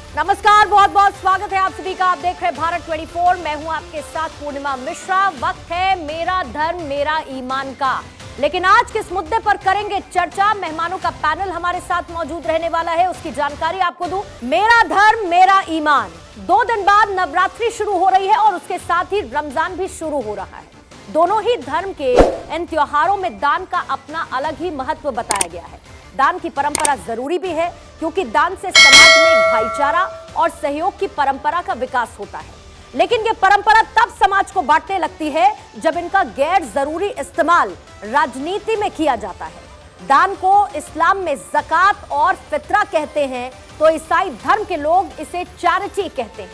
नमस्कार, बहुत बहुत स्वागत है आप सभी का। आप देख रहे हैं भारत 24। मैं हूं आपके साथ पूर्णिमा मिश्रा। वक्त है मेरा धर्म मेरा ईमान का। लेकिन आज किस मुद्दे पर करेंगे चर्चा, मेहमानों का पैनल हमारे साथ मौजूद रहने वाला है, उसकी जानकारी आपको दूं। मेरा धर्म मेरा ईमान, 2 दिन बाद नवरात्रि शुरू हो रही है और उसके साथ ही रमजान भी शुरू हो रहा है। दोनों ही धर्म के इन त्योहारों में दान का अपना अलग ही महत्व बताया गया है। दान की परंपरा जरूरी भी है क्योंकि दान से समाज में भाईचारा और सहयोग की परंपरा का विकास होता है। लेकिन ये परंपरा तब समाज को बांटने लगती है जब इनका गैर जरूरी इस्तेमाल राजनीति में किया जाता है। दान को इस्लाम में ज़कात और फितरा कहते हैं तो ईसाई धर्म के लोग इसे चैरिटी कहते हैं।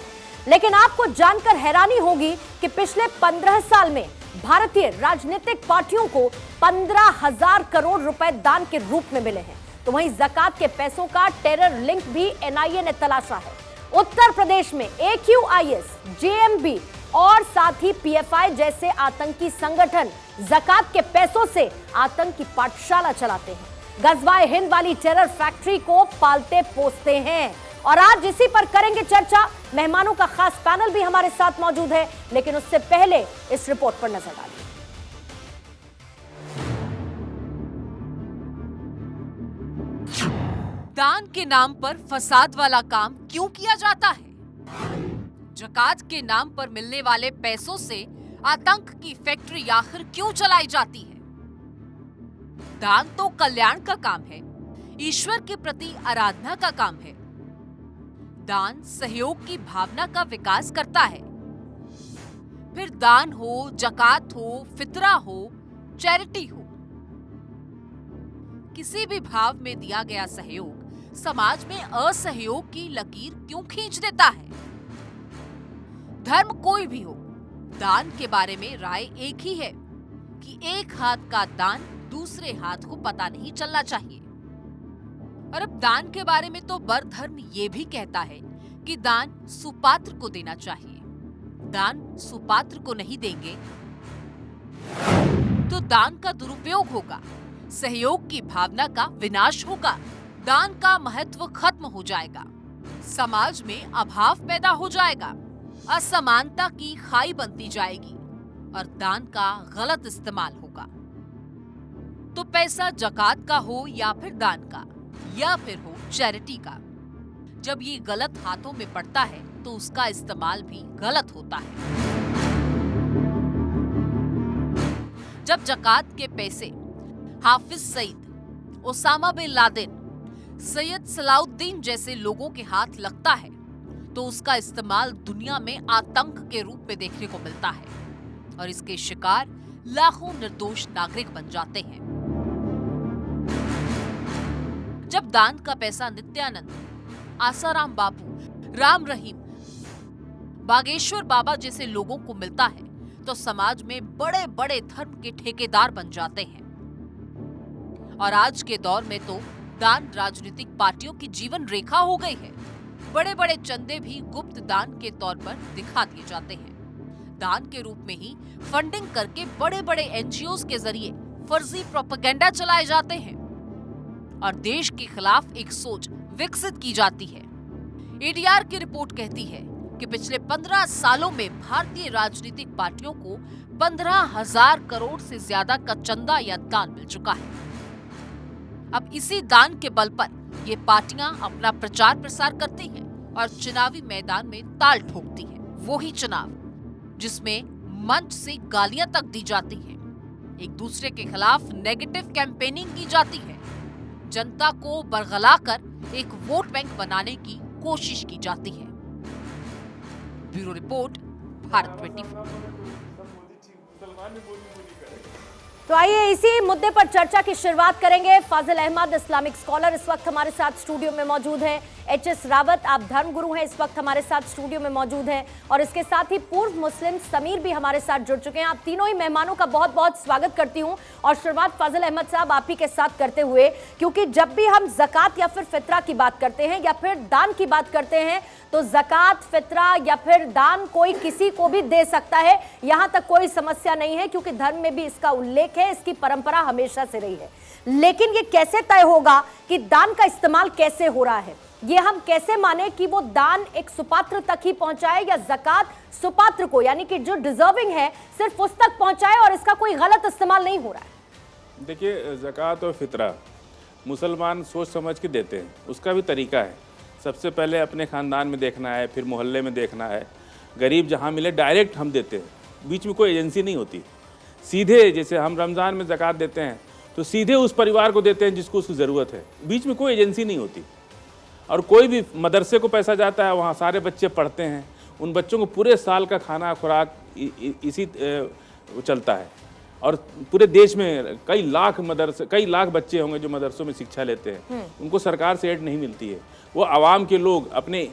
लेकिन आपको जानकर हैरानी होगी कि पिछले 15 साल में भारतीय राजनीतिक पार्टियों को 15,000 करोड़ रुपए दान के रूप में मिले हैं। तो वहीं ज़कात के पैसों का टेरर लिंक भी एनआईए ने तलाशा है। उत्तर प्रदेश में एक्यूआईएस, जेएमबी और साथ ही पीएफआई जैसे आतंकी संगठन ज़कात के पैसों से आतंकी पाठशाला चलाते हैं। गजवाए हिंद वाली टेरर फैक्ट्री को पालते पोसते हैं। और आज इसी पर करेंगे चर्चा। मेहमानों का खास पैनल भी हमारे साथ मौजूद है, लेकिन उससे पहले इस रिपोर्ट पर नजर डालिए। दान के नाम पर फसाद वाला काम क्यों किया जाता है? ज़कात के नाम पर मिलने वाले पैसों से आतंक की फैक्ट्री आखिर क्यों चलाई जाती है? दान तो कल्याण का काम है, ईश्वर के प्रति आराधना का काम है। दान सहयोग की भावना का विकास करता है। फिर दान हो, ज़कात हो, फितरा हो, चैरिटी हो, किसी भी भाव में दिया गया सहयोग समाज में असहयोग की लकीर क्यों खींच देता है? धर्म कोई भी हो, दान के बारे में राय एक ही है कि एक हाथ का दान दूसरे हाथ को पता नहीं चलना चाहिए। और अब दान के बारे में तो बर धर्म ये भी कहता है कि दान सुपात्र को देना चाहिए। दान सुपात्र को नहीं देंगे तो दान का दुरुपयोग होगा, सहयोग की भावना का विनाश होगा, दान का महत्व खत्म हो जाएगा, समाज में अभाव पैदा हो जाएगा, असमानता की खाई बनती जाएगी और दान का गलत इस्तेमाल होगा। तो पैसा ज़कात का हो या फिर दान का या फिर हो चैरिटी का, जब ये गलत हाथों में पड़ता है तो उसका इस्तेमाल भी गलत होता है। जब ज़कात के पैसे Hafiz Saeed, Osama bin Laden, Syed Salahuddin जैसे लोगों के हाथ लगता है तो उसका इस्तेमाल दुनिया में आतंक के रूप में देखने को मिलता है और इसके शिकार लाखों निर्दोष नागरिक बन जाते हैं। जब दान का पैसा नित्यानंद, आसाराम बापू, राम रहीम, बागेश्वर बाबा जैसे लोगों को मिलता है तो समाज में बड़े बड़े धर्म के ठेकेदार बन जाते हैं। और आज के दौर में तो दान राजनीतिक पार्टियों की जीवन रेखा हो गई है। बड़े बड़े चंदे भी गुप्त दान के तौर पर दिखा दिए जाते हैं। दान के रूप में ही फंडिंग करके बड़े बड़े एनजीओ के जरिए फर्जी प्रोपेगेंडा चलाए जाते हैं और देश के खिलाफ एक सोच विकसित की जाती है। एडीआर की रिपोर्ट कहती है कि पिछले 15 सालों में भारतीय राजनीतिक पार्टियों को 15,000 करोड़ से ज्यादा का चंदा या दान मिल चुका है। अब इसी दान के बल पर ये पार्टियां अपना प्रचार प्रसार करती हैं और चुनावी मैदान में ताल ठोकती हैं। वो ही चुनाव जिसमें मंच से गालियां तक दी जाती हैं, एक दूसरे के खिलाफ नेगेटिव कैंपेनिंग की जाती है, जनता को बरगलाकर एक वोट बैंक बनाने की कोशिश की जाती है। Bureau report, Bharat 24। तो आइए इसी मुद्दे पर चर्चा की शुरुआत करेंगे। फाजिल अहमद, इस्लामिक स्कॉलर, इस वक्त हमारे साथ स्टूडियो में मौजूद हैं। एचएस रावत, आप धर्मगुरु हैं, इस वक्त हमारे साथ स्टूडियो में मौजूद हैं। और इसके साथ ही पूर्व मुस्लिम समीर भी हमारे साथ जुड़ चुके हैं। आप तीनों ही मेहमानों का बहुत बहुत स्वागत करती हूं और शुरुआत फाजिल अहमद साहब आप ही के साथ करते हुए, क्योंकि जब भी हम ज़कात या फिर फितरा की बात करते हैं या फिर दान की बात करते हैं तो ज़कात, फितरा या फिर दान कोई किसी को भी दे सकता है, यहां तक कोई समस्या नहीं है क्योंकि धर्म में भी इसका उल्लेख है, इसकी परंपरा हमेशा से रही है। लेकिन ये कैसे तय होगा कि दान का इस्तेमाल कैसे हो रहा है? ये हम कैसे माने कि वो दान एक सुपात्र तक ही पहुंचाए या ज़कात सुपात्र को, यानी कि जो डिजर्विंग है सिर्फ उस तक पहुंचाए और इसका कोई गलत इस्तेमाल नहीं हो रहा है? देखिए, ज़कात और फितरा मुसलमान सोच समझ के देते हैं, उसका भी तरीका है। सबसे पहले अपने ख़ानदान में देखना है, फिर मोहल्ले में देखना है, गरीब जहाँ मिले डायरेक्ट हम देते हैं, बीच में कोई एजेंसी नहीं होती। सीधे जैसे हम रमज़ान में ज़कात देते हैं तो सीधे उस परिवार को देते हैं जिसको उसकी ज़रूरत है, बीच में कोई एजेंसी नहीं होती। और कोई भी मदरसे को पैसा जाता है, वहाँ सारे बच्चे पढ़ते हैं, उन बच्चों को पूरे साल का खाना खुराक इसी चलता है। और पूरे देश में कई लाख बच्चे होंगे जो मदरसों में शिक्षा लेते हैं, उनको सरकार से एड नहीं मिलती है। वो आवाम के लोग अपने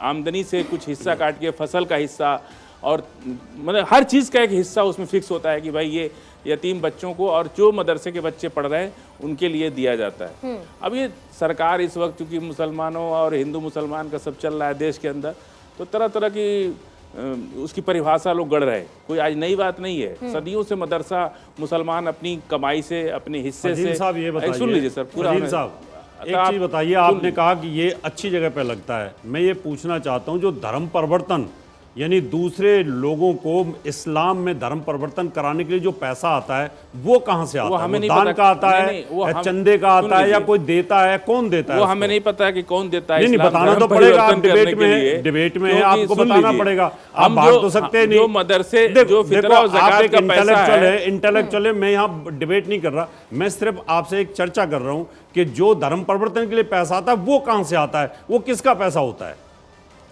आमदनी से कुछ हिस्सा काट के, फसल का हिस्सा और मतलब हर चीज़ का एक हिस्सा उसमें फिक्स होता है कि भाई ये यतीम बच्चों को और जो मदरसे के बच्चे पढ़ रहे हैं उनके लिए दिया जाता है। अब ये सरकार इस वक्त क्योंकि मुसलमानों और हिंदू मुसलमान का सब चल रहा है देश के अंदर, तो तरह तरह की उसकी परिभाषा लोग गढ़ रहे हैं। कोई आज नई बात नहीं है, सदियों से मदरसा मुसलमान अपनी कमाई से, अपने हिस्से से। सुन लीजिए सर पूरा। एक चीज बताइए, आपने कहा कि ये अच्छी जगह पे लगता है, मैं ये पूछना चाहता हूँ जो धर्म परिवर्तन यानी दूसरे लोगों को इस्लाम में धर्म परिवर्तन कराने के लिए जो पैसा आता है वो कहां से आता है? वो दान का आता है, चंदे का आता है, या कोई देता है? कौन देता है? वो हमें नहीं पता कि कौन देता है। नहीं, बताना तो पड़ेगा। आप डिबेट में है, आपको बताना पड़ेगा। आप बात तो सकते नहीं। जो मदरसे, जो फितरा और ज़कात का पैसा है, इंटेलेक्चुअल है। मैं यहाँ डिबेट नहीं कर रहा, मैं सिर्फ आपसे एक चर्चा कर रहा हूँ कि जो धर्म परिवर्तन के लिए पैसा आता है वो कहां से आता है, वो किसका पैसा होता है?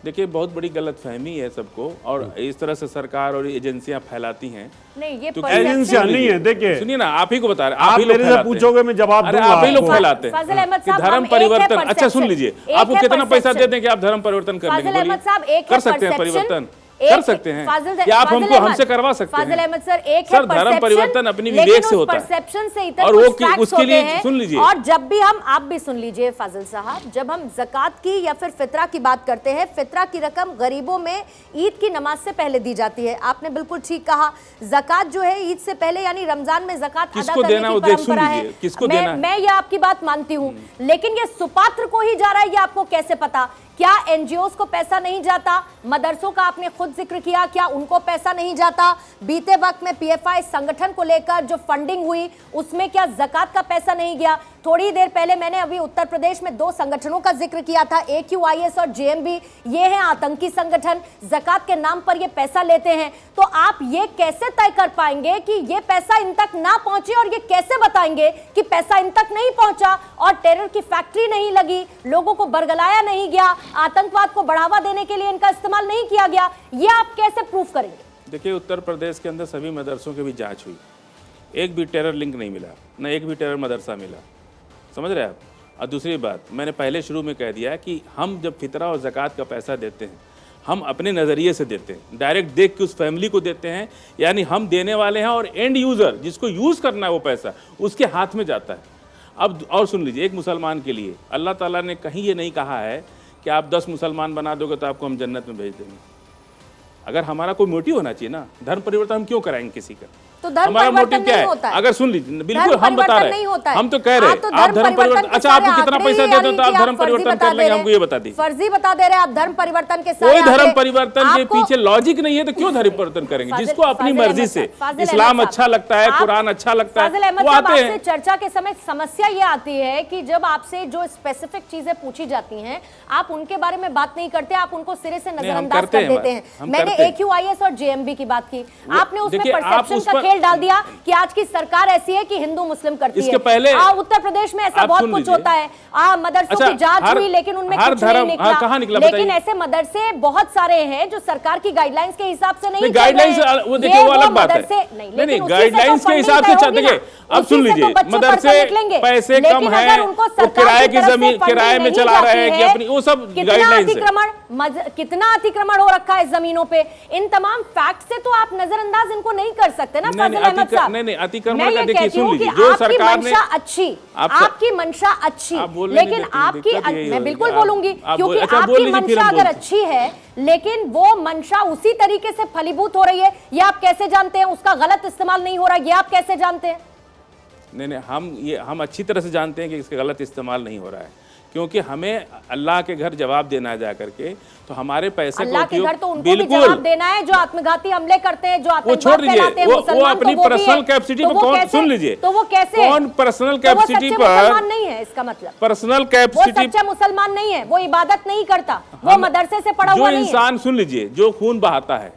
देखिए, बहुत बड़ी गलतफहमी है सबको, और इस तरह से सरकार और एजेंसियां फैलाती हैं। नहीं, ये तो एजेंसियां नहीं है। देखिए, सुनिए ना, आप ही को बता रहे, आप मेरे से पूछोगे मैं जवाब दूंगा। आप ही लोग फैलाते फाजिल अहमद हैं कि साहब, धर्म हम परिवर्तन। एक है अच्छा सुन लीजिए, आपको कितना पैसा देते हैं कि आप धर्म परिवर्तन कर लेंगे? फाजिल अहमद साहब, एक कर सकते हैं परिवर्तन, कर सकते हैं, या आप हमसे करवा सकते हैं। फाजिल अहमद सर, एक सर धर्म परिवर्तन अपनी विवेक से होता है, परसेप्शन से इतने और वो उसके लिए सुन लीजिए। और जब भी हम, आप भी सुन लीजिए फाजिल साहब, जब हम ज़कात की या फिर फितरा की बात करते हैं, फितरा की रकम गरीबों में ईद की नमाज से पहले दी जाती है। आपने बिल्कुल ठीक कहा, ज़कात जो है ईद से पहले यानी रमजान में ज़कात अदा करने की परंपरा है। किसको देना है? मैं ये आपकी बात मानती हूँ, लेकिन ये सुपात्र को ही जा रहा है, ये आपको कैसे पता? क्या एनजीओस को पैसा नहीं जाता? मदरसों का आपने खुद जिक्र किया, क्या उनको पैसा नहीं जाता? बीते वक्त में पीएफआई संगठन को लेकर जो फंडिंग हुई उसमें क्या ज़कात का पैसा नहीं गया? थोड़ी देर पहले मैंने अभी उत्तर प्रदेश में 2 संगठनों का जिक्र किया था, AQIS और JMB। ये हैं आतंकी संगठन, ज़कात के नाम पर ये पैसा लेते हैं। तो आप ये कैसे तय कर पाएंगे कि ये पैसा इन तक ना पहुंचे, और ये कैसे बताएंगे कि पैसा इन तक नहीं पहुंचा और टेरर की फैक्ट्री नहीं लगी, लोगों को बरगलाया नहीं गया, आतंकवाद को बढ़ावा देने के लिए इनका इस्तेमाल नहीं किया गया? ये आप कैसे प्रूफ करेंगे? देखिए, उत्तर प्रदेश के अंदर सभी मदरसों की भी जांच हुई, एक भी टेरर लिंक नहीं मिला, न एक भी टेरर मदरसा मिला। समझ रहे हैं आप? और दूसरी बात, मैंने पहले शुरू में कह दिया कि हम जब फितरा और ज़कात का पैसा देते हैं, हम अपने नज़रिए से देते हैं, डायरेक्ट देख के उस फैमिली को देते हैं, यानी हम देने वाले हैं और एंड यूज़र जिसको यूज़ करना है वो पैसा उसके हाथ में जाता है। अब और सुन लीजिए, एक मुसलमान के लिए अल्लाह ताला ने कहीं ये नहीं कहा है कि आप 10 मुसलमान बना दोगे तो आपको हम जन्नत में भेज देंगे। अगर हमारा कोई मोटिव होना चाहिए ना, धर्म परिवर्तन हम क्यों कराएंगे किसी का? तो धर्म हमारा मोटिव क्या है? अगर सुन लीजिए, बिल्कुल हम बता रहे हैं, हम तो कह रहे हैं आप धर्म परिवर्तन। अच्छा, आपको कितना पैसा देते हो तो आप धर्म परिवर्तन कर लेंगे, हमको ये बता दी। फर्जी बता दे रहे हैं आप धर्म परिवर्तन के साथ। कोई धर्म परिवर्तन के पीछे लॉजिक नहीं है तो क्यों धर्म परिवर्तन करेंगे? जिसको अपनी मर्जी से इस्लाम अच्छा लगता है, कुरान अच्छा लगता है, वो आते हैं। चर्चा के समय समस्या ये आती है कि जब आपसे जो स्पेसिफिक चीजें पूछी जाती हैं आप उनके बारे में बात नहीं करते, आप उनको सिरे से नजरअंदाज कर देते हैं। मैंने AQIS और JMB की बात की, आपने उसमें परसेप्शन का खेल डाल दिया कि आज की सरकार ऐसी है कि हिंदू मुस्लिम करती है। पहले उत्तर प्रदेश में ऐसा बहुत कुछ होता है। मदरसों की जांच हुई लेकिन उनमें कुछ नहीं निकला। लेकिन ऐसे मदरसे बहुत सारे हैं जो सरकार की गाइडलाइंस के हिसाब से नहीं, गाइडलाइंस वो देखिए वो अलग बात है। नहीं, गाइडलाइंस के हिसाब से देखिए, अब सुन लीजिए, मदरसे पैसे कम है, वो किराए की जमीन किराए में चला रहे हैं कि अपनी, वो सब गाइडलाइंस है। कितना अतिक्रमण हो रखा है जमीनों पे, इन तमाम फैक्ट से तो आप नजरअंदाज इनको नहीं कर सकते ना फाजिल अहमद साहब। नहीं, अतिक्रमण का देखिए, सुन लीजिए, जो सरकार ने आपकी मंशा अच्छी, लेकिन आपकी, मैं बिल्कुल बोलूंगी क्योंकि आपकी मंशा अगर अच्छी है लेकिन वो मंशा उसी तरीके से फलीभूत हो रही है, ये आप कैसे जानते हैं? उसका गलत इस्तेमाल नहीं हो रहा, ये आप कैसे जानते हैं? नहीं, हम अच्छी तरह से जानते हैं कि इसका गलत इस्तेमाल नहीं हो रहा है, क्योंकि हमें अल्लाह के घर जवाब देना है जा करके, तो हमारे पैसे अल्लाह का के घर तो उपयोग उनको भी जवाब देना है जो आत्मघाती हमले करते हैं, जो वो आतंकवाद छोड़ दीजिए, फैलाते हैं, वो मुसलमान अपनी तो वो भी पर्सनल है। कैपेसिटी तो पे वो कौन, कैसे- सुन लीजिए, तो वो कैसे है? कौन पर्सनल तो वो कैपेसिटी सच्चे पर, मुसलमान नहीं है, इसका मतलब पर्सनल वो कैपेसिटी सच्चा मुसलमान नहीं है, वो इबादत नहीं करता, वो मदरसे से पढ़ा हुआ जो नहीं है। इंसान, सुन लीजिए, जो खून बहाता है,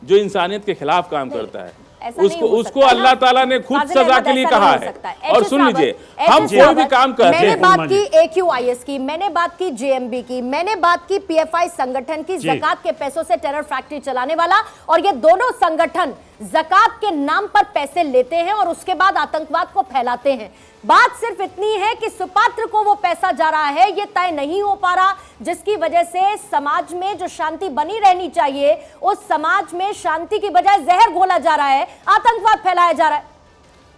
जो इंसानियत के खिलाफ काम करता है, ऐसा नहीं हो उसको सकता अल्लाह ना। ताला ने खुद फाजिल सजा अहमद, के लिए ऐसा कहा नहीं हो है। सकता। और एच. सुन लीजिए, साहब, हम एच. कोई भी साहब, काम करते मैंने हैं, बात की AQIS की, मैंने बात की JMB की, मैंने बात की PFI संगठन की, ज़कात के पैसों से टेरर फैक्ट्री चलाने वाला, और ये दोनों संगठन ज़कात के नाम पर पैसे लेते हैं और उसके बाद आतंकवाद को फैलाते हैं। बात सिर्फ इतनी है कि सुपात्र को वो पैसा जा रहा है, ये तय नहीं हो पा रहा, जिसकी वजह से समाज में जो शांति बनी रहनी चाहिए, उस समाज में शांति की बजाय जहर घोला जा रहा है, आतंकवाद फैलाया जा रहा है।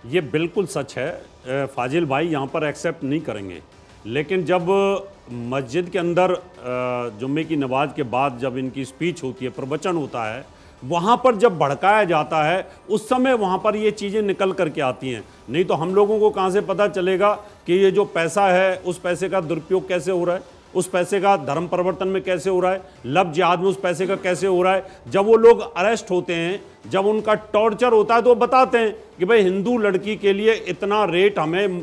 ये बिल्कुल सच है। फाजिल भाई यहाँ पर एक्सेप्ट नहीं करेंगे, लेकिन जब मस्जिद के अंदर जुम्मे की नमाज के बाद जब इनकी स्पीच होती है, प्रवचन होता है, वहाँ पर जब भड़काया जाता है, उस समय वहाँ पर ये चीज़ें निकल करके आती हैं। नहीं तो हम लोगों को कहाँ से पता चलेगा कि ये जो पैसा है, उस पैसे का दुरुपयोग कैसे हो रहा है, उस पैसे का धर्म परिवर्तन में कैसे हो रहा है, लब जिहाद में उस पैसे का कैसे हो रहा है। जब वो लोग अरेस्ट होते हैं, जब उनका टॉर्चर होता है, तो वो बताते हैं कि भाई हिंदू लड़की के लिए इतना रेट हमें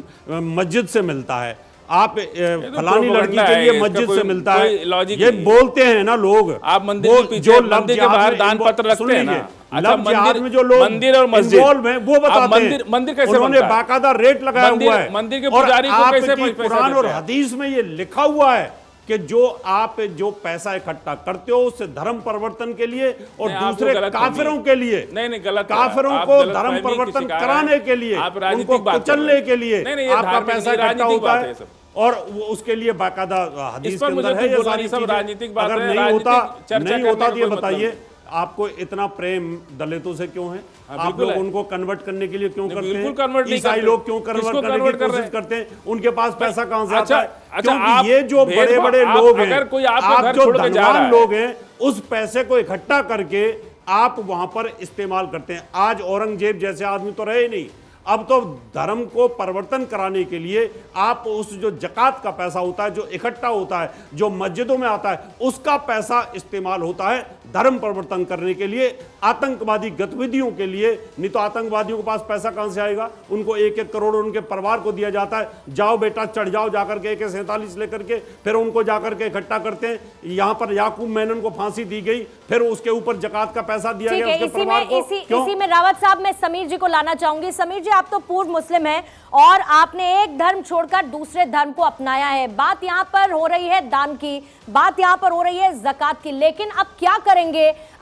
मस्जिद से मिलता है, आप फलानी लड़की के लिए मस्जिद से मिलता है। ये बोलते हैं ना लोग। आप मंदिर के पीछे, मंदिर के बाहर दान पत्र रखते हैं ना। अच्छा, मंदिर में जो लोग मंदिर और मस्जिद इन्वॉल्व हैं, वो बताते हैं। मंदिर कैसे उन्होंने बनता है? बाकायदा रेट लगाया हुआ है। मंदिर के और पुजारी को कैसे आपकी पैसा कुरान और देते हैं? हदीस में ये लिखा हुआ है कि जो पैसा इकट्ठा करते हो उससे धर्म परिवर्तन के लिए और नहीं, आपको दूसरे गलत काफिरों फहमी। के लिए, नहीं गलत, काफिरों आप को गलत धर्म फहमी की परिवर्तन शिकार कराने हैं। के लिए, आप उनको राजनीतिक बात कर रहे कुचलने हैं। के लिए नहीं, ये आपका धार्मिक पैसा नहीं, इकट्ठा राजनीतिक होता बात है है। सब। और उसके लिए बाकायदा हदीस के पर मुझे अंदर है कुछ ये बोलना सारी नहीं, सब चीजें। राजनीतिक बात अगर है, नहीं होता राजनीतिक चर्चा नहीं होता करने तो का ये कोई मतलब बताइए, नहीं। आपको इतना प्रेम दलितों से क्यों है? आप बिल्कुल लोग है। उनको कन्वर्ट करने के लिए क्यों करते बिल्कुल हैं? कन्वर्ट नहीं ईसाई करते। लोग क्यों किसको कन्वर्ट करने कन्वर्ट की कर रहे कोशिश हैं? करते हैं? उनके पास पैसा कहां से अच्छा, आता है? अच्छा, क्योंकि आप ये जो बड़े भेदभाव- बड़े आप लोग हैं, अगर कोई आपका आप घर जो छोड़ के जा रहा धनवान है, लोग हैं, उस पैसे को इकट्ठा करके आप वहां पर इस्तेमाल करते हैं। आज औरंगजेब जैसे आदमी तो रहे नहीं, अब तो धर्म को परिवर्तन कराने के लिए आप उस जो जकात का पैसा होता है, जो इकट्ठा होता है, जो मस्जिदों में आता है, उसका पैसा इस्तेमाल होता है धर्म परिवर्तन करने के लिए, आतंकवादी गतिविधियों के लिए। नहीं तो आतंकवादियों के पास पैसा कहां से आएगा? उनको 1-1 करोड़ उनके परिवार को दिया जाता है, जाओ बेटा चढ़ जाओ जाकर के AK-47 लेकर के, फिर उनको जाकर के इकट्ठा करते हैं। यहाँ पर याकूब मेनन को फांसी दी गई, फिर उसके ऊपर जकात का पैसा दिया ठीक गया है, उसके परिवार को। क्यों? इसी में रावत साहब, मैं समीर जी को लाना चाहूंगी। समीर जी, आप तो पूर्व मुस्लिम हैं और आपने एक धर्म छोड़कर दूसरे धर्म को अपनाया है। बात यहाँ पर हो रही है दान की, बात यहाँ पर हो रही है ज़कात की, लेकिन अब क्या करेंगे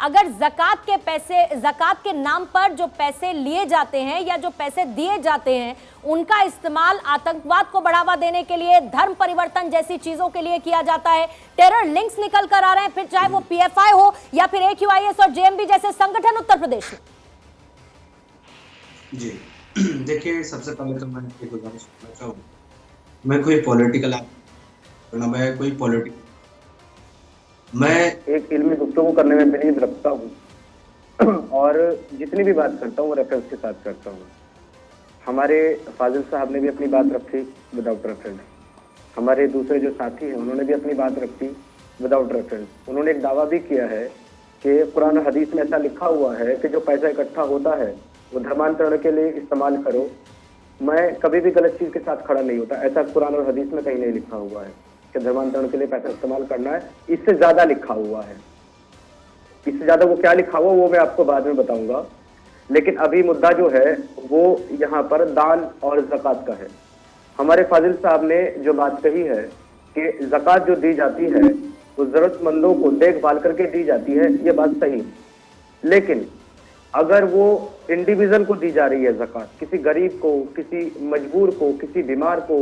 अगर ज़कात के पैसे, ज़कात के नाम पर जो पैसे लिए जाते हैं या जो पैसे दिए जाते हैं, उनका इस्तेमाल आतंकवाद को बढ़ावा देने के लिए, धर्म परिवर्तन जैसी चीजों के लिए किया जाता है, टेरर लिंक्स निकल कर आ रहे हैं, फिर चाहे वो PFI हो या फिर AQIS और JMB जैसे संगठन उत्तर प्रदेश में। जी देखिए, सबसे पहले तो मैं एक गुजारिश करना चाहूँगा, मैं कोई पॉलिटिकल ना मैं कोई पॉलिटिकल मैं एक इल्मी गुफ्तगू करने में बिलीव रखता हूँ और जितनी भी बात करता हूँ वो रेफरेंस के साथ करता हूँ। हमारे फाजिल साहब ने भी अपनी बात रखी विदाउट रेफरेंस, हमारे दूसरे जो साथी हैं उन्होंने भी अपनी बात रखी विदाउट रेफरेंस। उन्होंने एक दावा भी किया है कि कुरान हदीस में ऐसा लिखा हुआ है कि जो पैसा इकट्ठा होता है वो धर्मांतरण के लिए इस्तेमाल करो। मैं कभी भी गलत चीज़ के साथ खड़ा नहीं होता, ऐसा कुरान और हदीस में कहीं नहीं लिखा हुआ है कि धर्मांतरण के लिए पैसा इस्तेमाल करना है। इससे ज़्यादा लिखा हुआ है, इससे ज़्यादा वो क्या लिखा हुआ वो मैं आपको बाद में बताऊंगा। लेकिन अभी मुद्दा जो है वो यहाँ पर दान और ज़कात का है। हमारे फाजिल साहब ने जो बात कही है कि ज़कात जो दी जाती है वो ज़रूरतमंदों को देखभाल करके दी जाती है, ये बात सही। लेकिन अगर वो इंडिविजुअल को दी जा रही है ज़कात, किसी गरीब को, किसी मजबूर को, किसी बीमार को,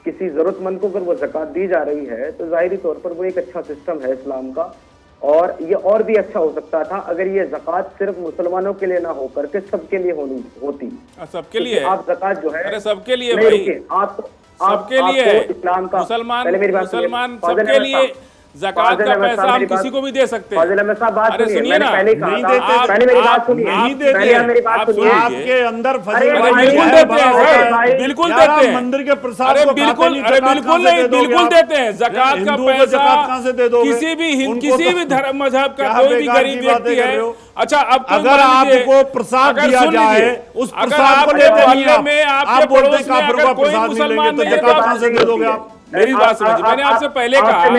किसी ज़रूरतमंद को अगर वो ज़कात दी जा रही है तो ज़ाहिरी तौर पर वो एक अच्छा सिस्टम है इस्लाम का। और ये और भी अच्छा हो सकता था अगर ये ज़कात सिर्फ मुसलमानों के लिए ना होकर के सबके लिए होती। सबके लिए है। आप ज़कात जो है, अरे सबके लिए नहीं भाई, रुकिए, आप सबके लिए है। इस्लाम का मुसलमान पहले मेरी बात मुसलमान सुनिए। सबके लिए ज़कात का पैसा हम किसी को भी दे सकते हैं। अरे सुनिए ना, नहीं देते, आप मेरी बात सुनिए, नहीं देते, आप सुनिए, आपके अंदर फंसे अरे हुए बिल्कुल हैं, देते हैं भरा हुआ सर, है। बिल्कुल यार, देते आप हैं। मंदिर के प्रसाद अरे को बिल्कुल, खाते नहीं, अरे ज़कात बिल्कुल कहाँ से नहीं, दे दोगे बिल्कुल आप? देते हैं। ज़कात का हिंदुओं को ज़कात कहाँ से दे दोगे? किसी भी उनको किसी तो- भी धर्म मजहब का क्या कोई भी बेकार गरीब की बातें व्यक्ति कर रहे है। हो? अच्छा, अब कोई अगर मान लीजिए, आपको प्रसाद अगर दिया सुन जाए, लीजिए, उस अगर प्रसाद को आपके लेते नहीं मोहल्ले आप। में, आप आपके बोलते हैं पड़ोस में काफिरों अगर का कोई प्रसाद नहीं मुसलमान लेंगे तो नहीं है, ज़कात कहाँ से दे दोगे आप? मेरी बात समझिए, मैंने आपसे पहले कहा,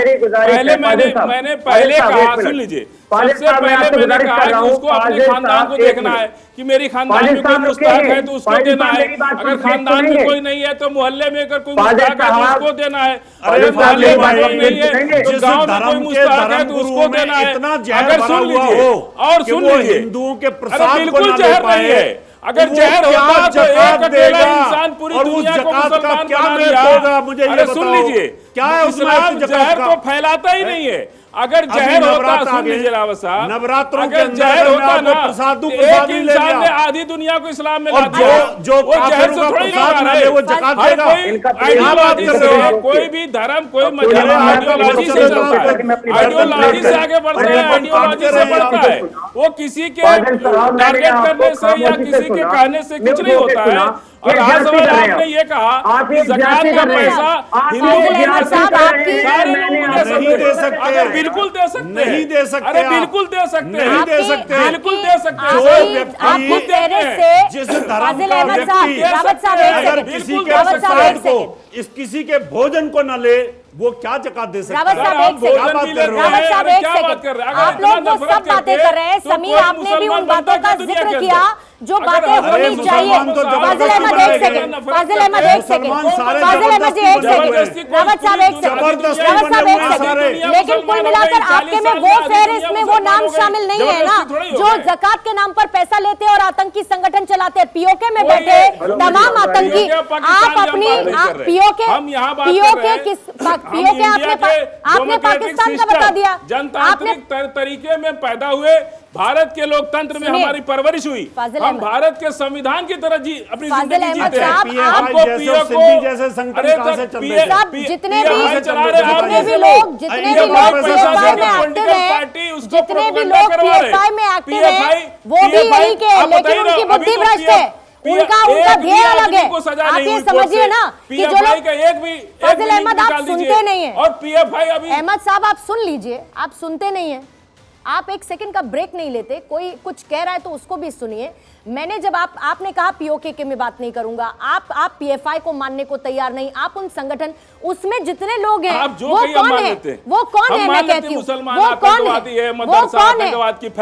मैंने पहले कहा, सुन लीजिए, सबसे पहले मैंने कहा कि उसको अपने खानदान को देखना है कि मेरी खानदान में कोई मुस्तहक है तो उसको देना है। अगर खानदान में कोई नहीं है तो मोहल्ले में अगर कोई मुस्तहक है तो उसको देना है। अरे मोहल्ले में भाई, कोई नहीं है तो जिस गांव में धर्म कोई के मुस्तहक है तो उसको धर्मगुरुओं में देना है। इतना जहर अगर भरा सुन हुआ लीजिए, हो और कि सुन वो लीजिए, हिंदुओं के अरे प्रसाद को बिल्कुल ना ले जहर पाए, नहीं है। अगर वो जहर क्या होता तो ज़कात एक अकेला देगा? इंसान पूरी और उस दुनिया को ज़कात का मुसलमान क्या बना महत्व दिया। होगा? मुझे ये अरे सुन बताओ, लीजिए, क्या है उसमें इस्लाम ज़कात जहर का? को फैलाता ही नहीं है। अगर अभी जहर होता, नवरात्र आ सुन गए, लीजिए रावत साहब, नवरात्रों के अगर अंदर जहर अगर मैं होता आपको ना, प्रसाद दूं, तो प्रसाद एक नहीं ले इंसान लिया। ने आधी दुनिया को इस्लाम में और ला दिया। जो वो जहर काफिरों से का थोड़ी प्रसाद ला ना रहा ले, है। वो ज़कात हर देगा। कोई आइडियोलॉजी बात कर रहे से, हो? कोई भी धर्म, कोई मजहब अरे आप आइडियोलॉजी से मुसलमान चलता है, को आइडियोलॉजी से आगे बढ़ता है, आइडियोलॉजी से बढ़ता है। वो किसी के टारगेट करने से या किसी के कहने से कुछ नहीं होता है। और राजसभा आपने ये कहा कि ज़कात का पैसा हिंदुओं को देना चाहिए, सारे लोगों को नहीं दे सकते। अगर बिल्कुल दे सकते हैं, नहीं दे सकते अरे आप। बिल्कुल दे सकते हैं, नहीं दे सकते। बिल्कुल दे सकते हैं। जो व्यक्ति आपकी चेहरे से जिस धर्म फाजिल का अहमद साहब, व्यक्ति रावत साहब एक अगर सेकंड, किसी बिल्कुल के रावत साहब प्रसाद एक को, सेकंड। इस किसी के भोजन को न ले, वो क्या ज़कात दे सकता रावत है? साहब आप एक सेकंड, भोजन भी ले रहे रावत हैं, साहब अरे एक क्या बात कर रहे हैं? सेकंड, अगर आप लोग इतना वो नफरत सब बातें करते कर रहे हैं। तो समीर, कोई आपने भी उन मुसलमान बातों बनता का है दुनिया जिक्र के किया अंदर। जो अगर बातें अरे होनी चाहिए। मुसलमान तो फाजिल जबरदस्ती अहमद एक बनेंगे। सेकंड, फाजिल अहमद एक सेकंड, मुसलमान सारे फाजिल अहमद जी एक जबरदस्ती सेकंड, रावत साहब एक सेकंड, जबरदस्ती रावत साहब बने एक हुए सेकंड। सारे। लेकिन कुल मिलाकर आपके में वो फेहरिस्त में वो नाम शामिल नहीं है ना जो जकात के नाम पर पैसा लेते और आतंकी संगठन चलाते हैं। पीओके में बैठे तमाम आतंकी, आप अपनी पीओके आपने पाकिस्तान का बता दिया, जनतांत्रिक तरीके में पैदा हुए भारत के लोकतंत्र में हमारी परवरिश हुई। हम भारत के संविधान की तरह अपनी जिंदगी जीते हैं। हमको सिंधी जैसे संगठन कहां से चल रहे हैं? सब जितने भी चला रहे हैं, जितने भी लोग पीएफआई में एक्टिव हैं, जितने भी लोग पीएफआई में एक्टिव हैं, वो भी यही के, लेकिन उनकी बुद्धि भ्रष्ट है, उनका ध्येय अलग है। आप ये समझिए ना कि जो लोग फाजिल अहमद, आप सुनते नहीं है। और पीएफआई अभी अहमद साहब आप सुन लीजिए, आप सुनते नहीं है, आप एक सेकंड का ब्रेक नहीं लेते। कोई कुछ कह रहा है तो उसको भी सुनिए। मैंने जब आपने कहा पीओके के मैं बात नहीं करूंगा, आप पीएफआई को मानने को तैयार नहीं, आप उन संगठन उसमें जितने लोग हैं वो कौन है, वो कौन है, मैं कहती हूँ वो कौन है, वो कौन है,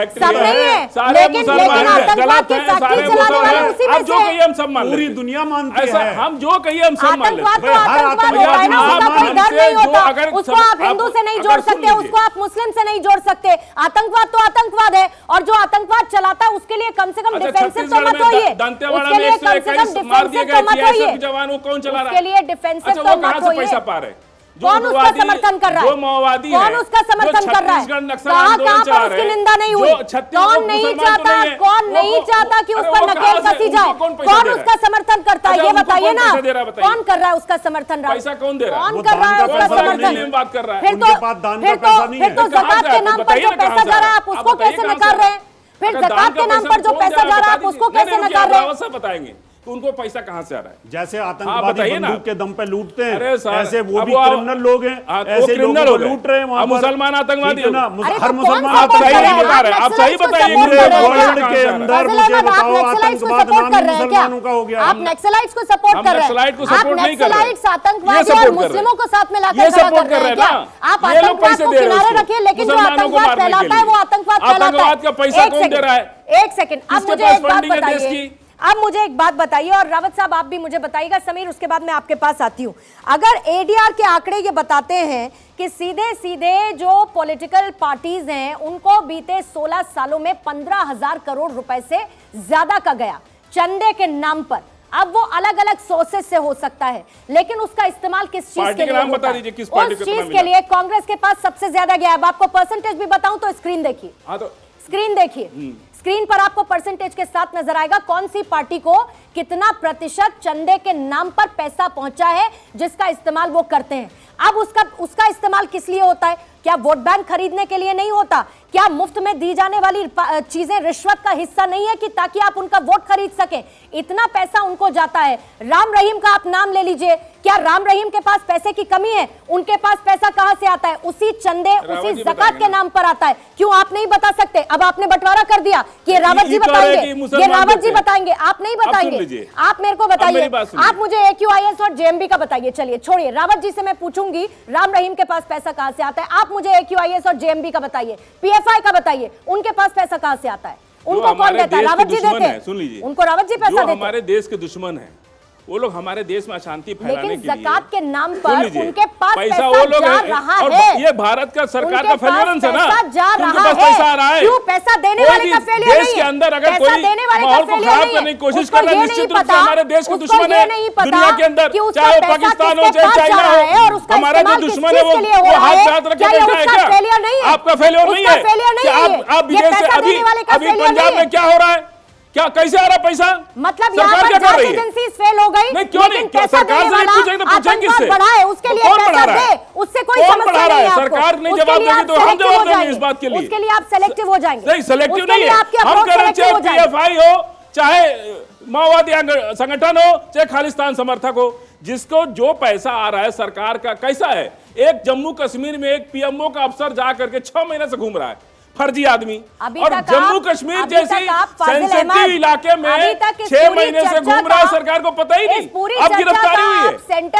सब नहीं है, लेकिन आतंकवाद की फैक्ट्री चलाने वाले उसी में से हैं। पूरी दुनिया मानती है। हम जो कहिए हम सब मान लेते आतंकवाद तो आतंकवाद होता है ना, उसका कोई डर नहीं होता, उसको आप हिंदू से नहीं जोड़ सकते, उसको आप मुस्लिम से नहीं जोड़ सकते। आतंकवाद तो आतंकवाद है, और जो आतंकवाद चलाता है उसके लिए कम से कम डिफेंसिव तो मत होइए, उसके लिए कम से कम डिफेंसिव तो मत होइए, जवान वो कौन चला रहा है? उसके लिए डिफेंसिव तो मत होइए। पैसा पा रहे कौन उसका समर्थन कर रहा है? कौन उसका समर्थन कर रहा है? कहां पर उसकी निंदा नहीं हुई? कौन नहीं चाहता कि उस पर नकेल कसी जाए? कौन उसका समर्थन करता है ये बताइए ना, कौन कर रहा है उसका समर्थन? पैसा कौन दे रहा है? कौन कर रहा है उसका समर्थन? बात कर रहा है। फिर तो ज़कात के नाम पर जो पैसा जा रहा है आप उसको कैसे नकार रहे हैं? फिर ज़कात के नाम पर जो पैसा जा रहा है आप उसको कैसे नकार रहे हैं? बताएंगे तो उनको पैसा कहां से आ रहा है? जैसे आतंकवादी बंदूक के दम पे लूटते हैं, ऐसे वो भी अब क्रिमिनल लोग हैं, ऐसे क्रिमिनल लोग लूट रहे हैं वहां पर। मुसलमान आतंकवादी ना, हर तो मुसलमान आप सही नहीं बता रहे, आप सही बताइए। वर्ल्ड के अंदर मुझे बताओ आतंकवाद नाम मुसलमानों का हो गया। आप नक्सलाइट्स को सपोर्ट कर रहे हैं, आप नक्सलाइट्स आतंकवादी और मुस्लिमों को साथ में लाकर खड़ा कर रहे हैं क्या? आप आतंकवाद को किनारे रखिए, लेकिन जो आतंकवाद फैलाता है वो आतंकवाद फैलाता है। आतंकवाद का पैसा कौन दे रहा है? एक सेकंड, अब मुझे एक बात बताइए, अब मुझे एक बात बताइए, और रावत साहब आप भी मुझे बताइएगा, समीर उसके बाद मैं आपके पास आती हूं। अगर एडीआर के आंकड़े ये बताते हैं कि सीधे सीधे जो पॉलिटिकल पार्टीज हैं उनको बीते 16 सालों में 15,000 करोड़ रुपए से ज्यादा का गया चंदे के नाम पर। अब वो अलग अलग सोर्सेस से हो सकता है, लेकिन उसका इस्तेमाल किस चीज के लिए होता है? बता दीजिए किस पार्टी उस चीज के लिए कांग्रेस के पास सबसे ज्यादा गया। अब आपको परसेंटेज भी बताऊं तो स्क्रीन देखिए, स्क्रीन देखिए, स्क्रीन पर आपको परसेंटेज के साथ नजर आएगा कौन सी पार्टी को कितना प्रतिशत चंदे के नाम पर पैसा पहुंचा है जिसका इस्तेमाल वो करते हैं। अब उसका इस्तेमाल किस लिए होता है? क्या वोट बैंक खरीदने के लिए नहीं होता? क्या मुफ्त में दी जाने वाली चीजें रिश्वत का हिस्सा नहीं है कि ताकि आप उनका वोट खरीद सकें? इतना पैसा उनको जाता है। राम रहीम का आप नाम ले लीजिए, क्या राम रहीम के पास पैसे की कमी है? उनके पास पैसा कहां से आता है? उसी चंदे, उसी ज़कात के नाम पर आता है। क्यों आप नहीं बता सकते? अब आपने बंटवारा कर दिया कि रावत जी बताएंगे, ये रावत जी बताएंगे, आप नहीं बताएंगे। आप मेरे को बताइए, आप मुझे AQIS और JMB का बताइए। चलिए छोड़िए, रावत जी से मैं पूछूंगी राम रहीम के पास पैसा कहां से आता है। आप मुझे AQIS और JMB का बताइए, PFI का बताइए, उनके पास पैसा कहां से आता है? उनको कौन देता है? रावत जी देते हैं। सुन लीजिए, उनको रावत जी पैसा देते हैं। हमारे देश के दुश्मन है, वो लोग हमारे देश में अशांति फैलाने के लिए, लेकिन ज़कात के नाम पर उनके पास पैसा वो लोग जा रहा और है। ये भारत का सरकार का फेलियरेंस है ना, उनके पास पैसा आ रहा है। क्यों? पैसा देने वाले का फेलियर नहीं है। देश के अंदर अगर कोई माहौल को खराब करने की कोशिश कर रहा है, निश्चित रूप से हमारे देश के दुश्मन है दुनिया के अंदर, चाहे वो पाकिस्तान हो चाहे चाइना हो, हमारा जो दुश्मन है वो हाथ साथ रखे बैठा है। क्या आपका फेलियर नहीं है? आप विदेश से अभी पंजाब में क्या हो रहा है? क्या कैसे आ रहा पैसा? मतलब यहाँ पर जांच एजेंसी फेल हो गई। नहीं, क्यों नहीं? क्या सरकार से पूछेंगे तो पूछेंगे किससे? बढ़ाए उसके लिए पैसा दे, उससे कोई समस्या नहीं है। सरकार नहीं जवाब देगी तो हम जवाब देंगे इस बात के लिए। उसके लिए आप सेलेक्टिव हो जाएंगे। नहीं, सेलेक्टिव नहीं है। हम कह रहे हैं चाहे PFI हो, चाहे माओवादी संगठन हो, चाहे खालिस्तान समर्थक हो, जिसको जो पैसा आ रहा है सरकार का, कैसा है? एक जम्मू कश्मीर में एक PMO का अफसर जा करके 6 महीने से घूम रहा है, फर्जी आदमी। और जम्मू कश्मीर जैसी सेंसिटिव इलाके में 6 महीने से घूम रहा है, सरकार को पता ही नहीं। अब गिरफ्तारी हुई है।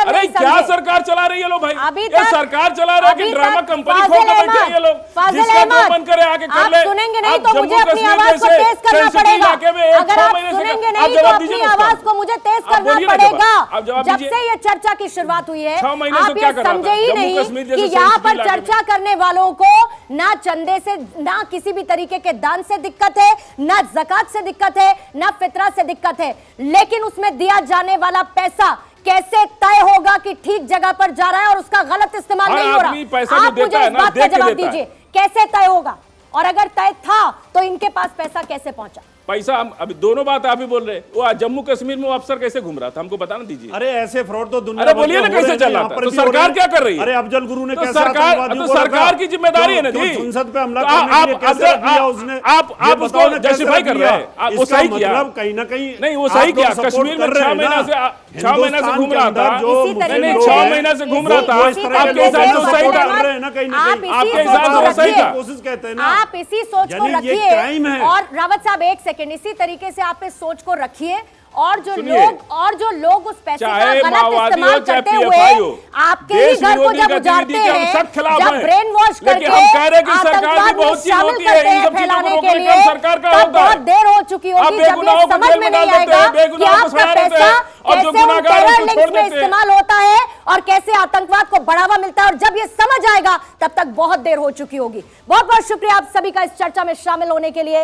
अरे क्या सरकार चला रही है लो भाई? ये सरकार चला रहा है कि ड्रामा कंपनी खोल के बैठे हैं ये लोग, जिसका जो मन करे आके कर ले। सुनेंगे नहीं तो मुझे अपनी आवाज को तेज करना पड़ेगा। अगर आप सुनेंगे नहीं तो अपनी आवाज को मुझे तेज करना पड़ेगा। जब से ये चर्चा की शुरुआत हुई है, आप ये समझे ही नहीं कि यहाँ पर चर्चा करने वालों को ना चंदे से, ना किसी भी तरीके के दान से दिक्कत है, ना ज़कात से दिक्कत है, ना फितरा से दिक्कत है, लेकिन उसमें दिया जाने वाला पैसा कैसे तय होगा कि ठीक जगह पर जा रहा है और उसका गलत इस्तेमाल नहीं हो रहा? आप मुझे इस बात का जवाब दीजिए, कैसे तय होगा? और अगर तय था तो इनके पास पैसा कैसे पहुंचा? पैसा अभी दोनों बात आप ही बोल रहे। वो जम्मू कश्मीर में वो अफसर कैसे घूम रहा था, हमको बताना दीजिए। अरे ऐसे फ्रॉड तो दुनिया, अरे बोलिए ना कैसे चल रहा था? तो सरकार क्या कर रही है? अरे अफजल गुरु ने कैसे सरकार की जिम्मेदारी है ना जी। संसद पे हमला करने के लिए कैसे दिया उसने? आप उसको जस्टिफाई कर रहे हैं। वो सही किया, मतलब कहीं ना कहीं नहीं वो सही किया। कश्मीर में 6 महीना से घूम रहा था, 6 महीने से घूम रहा था। आपके हिसाब से सही था? आपके हिसाब से सही था? कोशिश कहते हैं ना, आप इसी सोच को रखिए। और रावत साहब एक सेकंड, इसी तरीके से आप इस सोच को रखिए। और जो लोग उस पैसे का गलत इस्तेमाल करते हुए आपके ही घर को जब उजाड़ते हैं, जब ब्रेन वॉश करके आतंकवाद में शामिल करते हैं फैलाने के लिए, तब बहुत देर हो चुकी होगी जब ये समझ में नहीं आएगा कि आपका पैसा कैसे उन टेरर लिंक्स में इस्तेमाल होता है और कैसे आतंकवाद को बढ़ावा मिलता है। और जब ये समझ आएगा तब तक बहुत देर हो चुकी होगी। बहुत बहुत शुक्रिया आप सभी का इस चर्चा में शामिल होने के लिए।